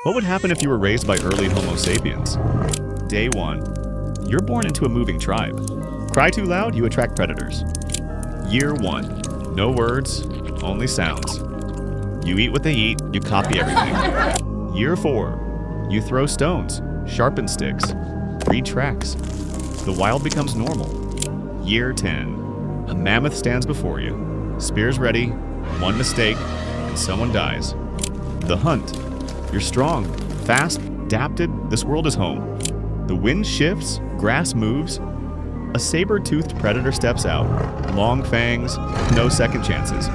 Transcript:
What would happen if you were raised by early Homo sapiens? Day 1. You're born into a moving tribe. Cry too loud, you attract predators. Year 1. No words, only sounds. You eat what they eat, you copy everything. Year 4. You throw stones, sharpen sticks, read tracks. The wild becomes normal. Year 10. A mammoth stands before you. Spears ready, one mistake, and someone dies. The hunt. You're strong, fast, adapted, this world is home. The wind shifts, grass moves. A saber-toothed predator steps out. Long fangs, no second chances.